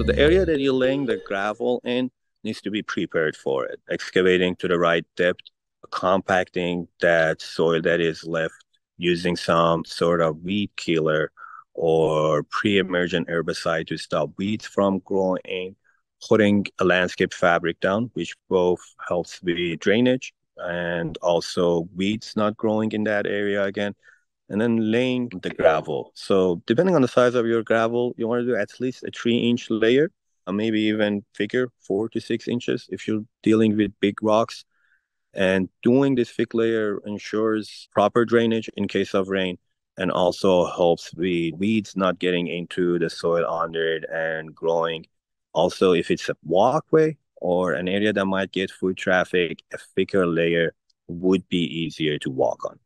the area that you're laying the gravel in needs to be prepared for it. Excavating to the right depth, compacting that soil that is left using some sort of weed killer or pre-emergent herbicide to stop weeds from growing, putting a landscape fabric down, which both helps with drainage and also weeds not growing in that area again, and then laying the gravel. So depending on the size of your gravel, you want to do at least a 3-inch layer, maybe even bigger, 4 to 6 inches if you're dealing with big rocks. And doing this thick layer ensures proper drainage in case of rain and also helps with weeds not getting into the soil under it and growing. Also, if it's a walkway or an area that might get foot traffic, a thicker layer would be easier to walk on.